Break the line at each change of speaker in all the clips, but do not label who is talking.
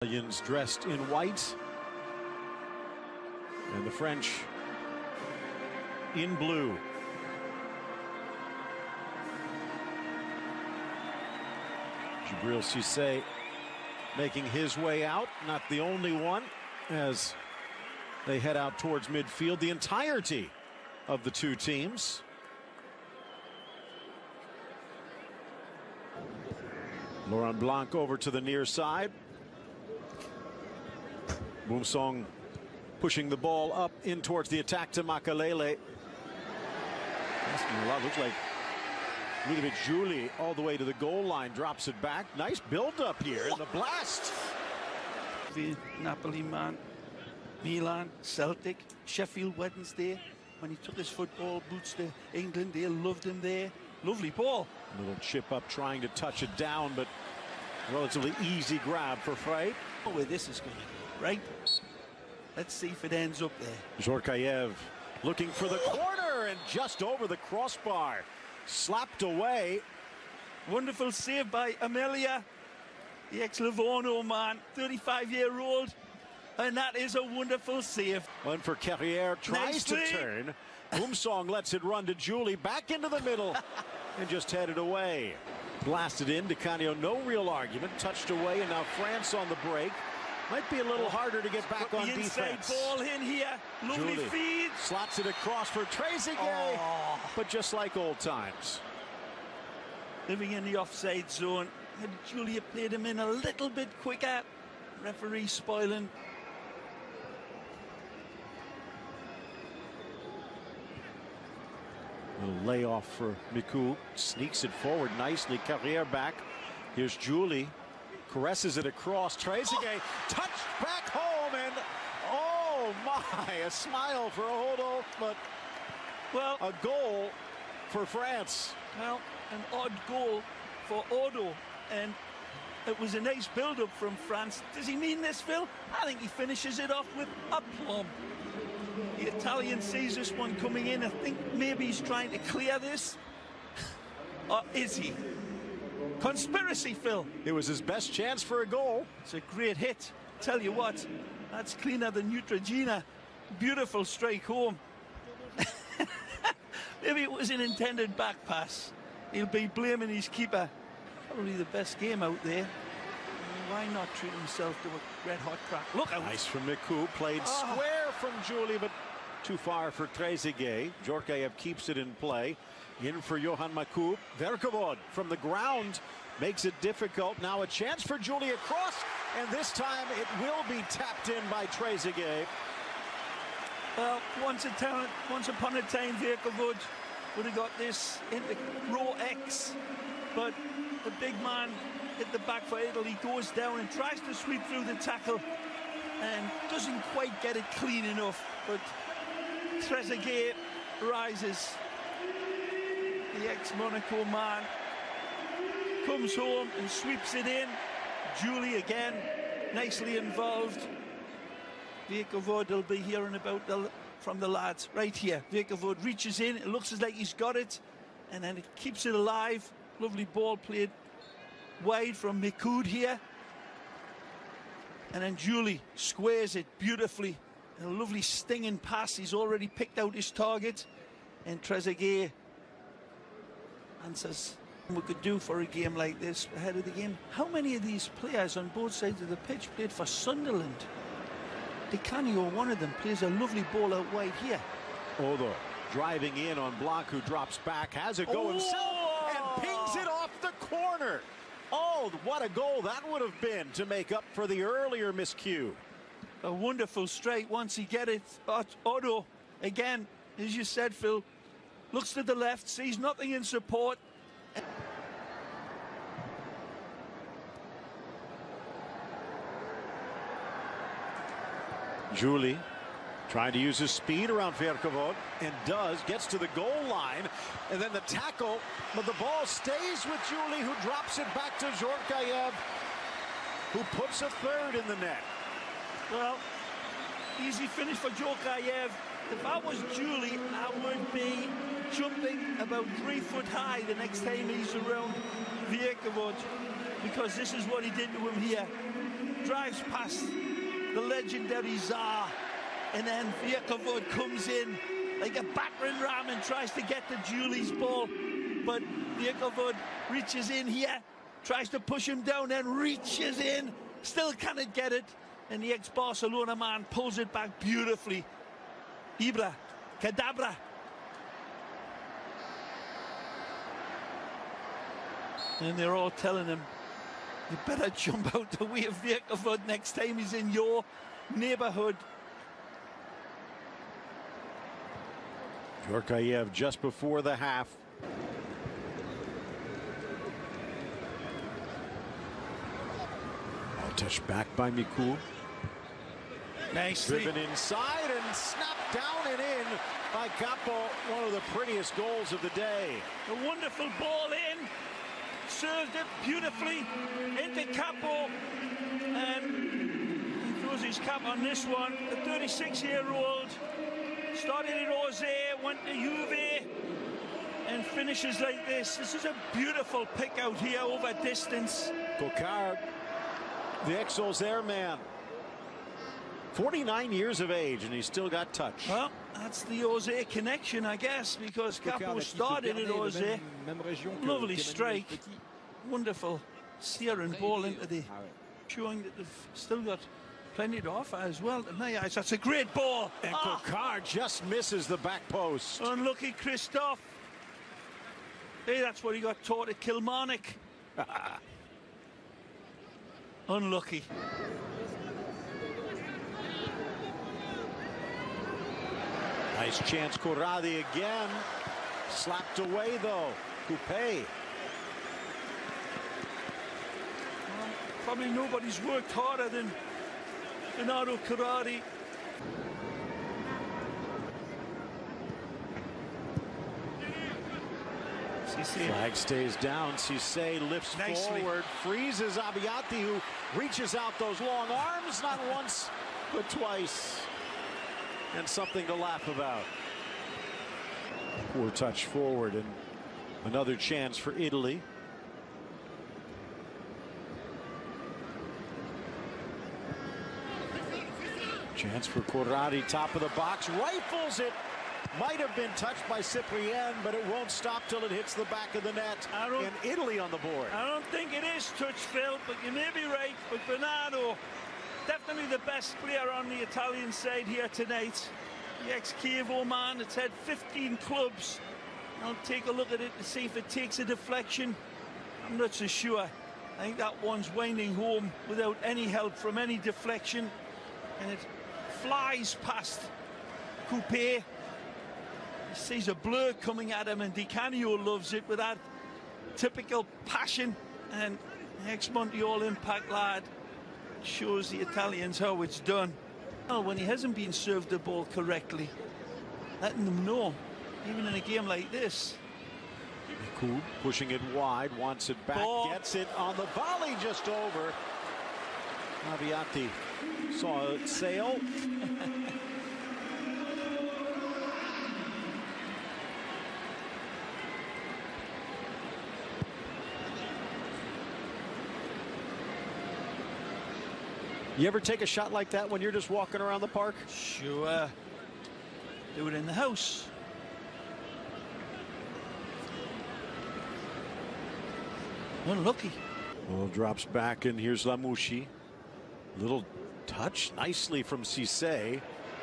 Italians dressed in white, and the French in blue. Djibril Cissé making his way out, not the only one, as they head out towards midfield. The entirety of the two teams. Laurent Blanc over to the near side. Boumsong pushing the ball up in towards the attack to Makalele. Looks like David Trezeguet all the way to the goal line, drops it back. Nice build up here in the blast.
Napoli man, Milan, Celtic, Sheffield Wednesday. When he took his football boots to England, they loved him there. Lovely ball.
A little chip up trying to touch it down, but relatively easy grab for Freud.
Oh, where this is going, right? Let's see if it ends up there.
Djorkaeff looking for the corner and just over the crossbar. Slapped away.
Wonderful save by Amelia, the ex-Livorno man, 35-year-old. And that is a wonderful save.
One for Carrière, tries to turn. Boumsong lets it run to Julie, back into the middle, and just headed away. Blasted in, Canio, no real argument, touched away, and now France on the break. Might be a little harder to get back on defense.
Ball in here, lovely
Julie
feed.
Slots it across for Trezeguet, but just like old times.
Living in the offside zone. Had Julia played him in a little bit quicker. Referee spoiling.
A little layoff for Miku, sneaks it forward nicely. Carrière back. Here's Julie, caresses it across. Trezeguet touched back home, and oh my, a smile for Oddo, but well, a goal for France.
Well, an odd goal for Oddo, and it was a nice build-up from France. Does he mean this, Phil? I think he finishes it off with aplomb. The Italian sees this one coming in. I think maybe he's trying to clear this. Or is he? Conspiracy, Phil.
It was his best chance for a goal.
It's a great hit. Tell you what, that's cleaner than Neutrogena. Beautiful strike home. Maybe it was an intended back pass. He'll be blaming his keeper. Probably the best game out there. Why not treat himself to a red-hot crack? Look out.
Nice from Miku, played square from Julie, but too far for Trezeguet. Djorkaeff keeps it in play. In for Johan Maku. Verkevod from the ground makes it difficult. Now a chance for Julie across, and this time it will be tapped in by Trezeguet.
Well, once upon a time, Verkevod would have got this into row X, but the big man hit the back for Italy, goes down and tries to sweep through the tackle and doesn't quite get it clean enough, but Trezeguet rises. The ex-Monaco man comes home and sweeps it in. Julie again, nicely involved. Verkevod will be hearing about from the lads right here. Verkevod reaches in, it looks as like he's got it, and then it keeps it alive. Lovely ball played wide from Mikud here. And then Julie squares it beautifully. A lovely stinging pass. He's already picked out his target. And Trezeguet answers what we could do for a game like this ahead of the game. How many of these players on both sides of the pitch played for Sunderland? Canio, one of them, plays a lovely ball out wide here.
Oddo driving in on Blanc, who drops back, has a go himself, and pings it off the corner. Oh, what a goal that would have been to make up for the earlier miscue.
A wonderful strike once he get it. Oddo, again, as you said, Phil, looks to the left, sees nothing in support.
Julie trying to use his speed around Verkevod, and does, gets to the goal line, and then the tackle, but the ball stays with Julie, who drops it back to Djorkaeff, who puts a third in the net.
Well, easy finish for Djorkaeff. If I was Julie, I would be jumping about 3 foot high the next time he's around Verkevod, because this is what he did to him here. drives past the legendary Tsar, and then Djorkaeff comes in like a battering ram and tries to get to Julie's ball, but Djorkaeff reaches in here, tries to push him down, and reaches in, still cannot get it, and the ex-Barcelona man pulls it back beautifully. Ibra, Cadabra. And they're all telling him, you better jump out the way of Djorkaeff next time he's in your neighborhood.
Djorkaeff just before the half. Ball touched back by Miku.
Nicely.
Driven inside and snapped down and in by Kapo. One of the prettiest goals of the day.
A wonderful ball in. Served it beautifully into Kapo. And he throws his cap on this one. The 36-year-old. Started at Jose, went to Juve, and finishes like this. This is a beautiful pick out here over distance.
Kokar, the ex-Auxerre man. 49 years of age, and he's still got touch.
Well, that's the Jose connection, I guess, because Kapo started at Jose. Lovely strike. Wonderful searing ball into the... showing that they've still got plenty to offer as well. To my eyes, that's a great ball.
And Kokar just misses the back post.
Unlucky Christophe. Hey, that's what he got taught at Kilmarnock. Unlucky.
Nice chance, Corradi again. Slapped away though. Coupe.
Well, probably nobody's worked harder than Oddo Corradi.
Flag stays down. Cisse lifts
Nicely
forward, freezes Abbiati, who reaches out those long arms, not once, but twice. And something to laugh about. Poor touch forward, and another chance for Italy. Chance for Corradi, top of the box, rifles it. Might have been touched by Cyprien, but it won't stop till it hits the back of the net. And Italy on the board.
I don't think it is touch, Phil, but you may be right. But Bernardo, definitely the best player on the Italian side here tonight. The ex-Chievo man that's had 15 clubs. I'll take a look at it to see if it takes a deflection. I'm not so sure. I think that one's winding home without any help from any deflection. And it flies past Coupe. He sees a blur coming at him, and Di Canio loves it with that typical passion. And ex-Montreal Impact lad shows the Italians how it's done. Well, when he hasn't been served the ball correctly, letting them know, even in a game like this.
Miku pushing it wide, wants it back, gets it on the volley just over. Abbiati saw it sail. You ever take a shot like that when you're just walking around the park?
Sure. Do it in the house. Unlucky.
Ball drops back, and here's Lamouchi. Little touch nicely from Cisse.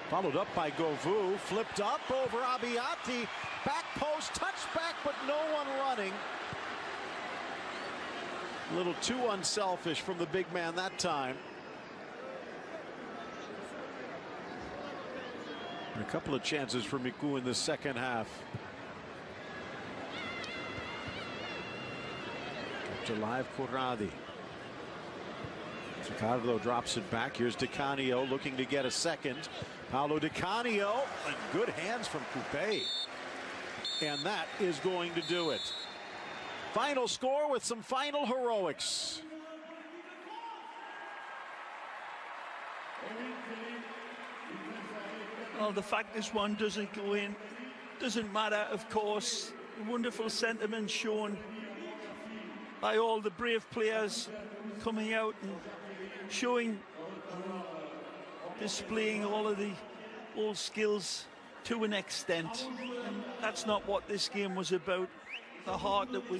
Followed up by Govou. Flipped up over Abbiati. Back post, touchback, but no one running. A little too unselfish from the big man that time. A couple of chances for Miku in the second half. Kept alive Corradi. Ricardo drops it back. Here's Di Canio looking to get a second. Paolo Di Canio, and good hands from Coupe. And that is going to do it. Final score with some final heroics.
Well, the fact this one doesn't go in doesn't matter, of course. Wonderful sentiment shown by all the brave players coming out and showing, displaying all skills to an extent, and that's not what this game was about. The heart that was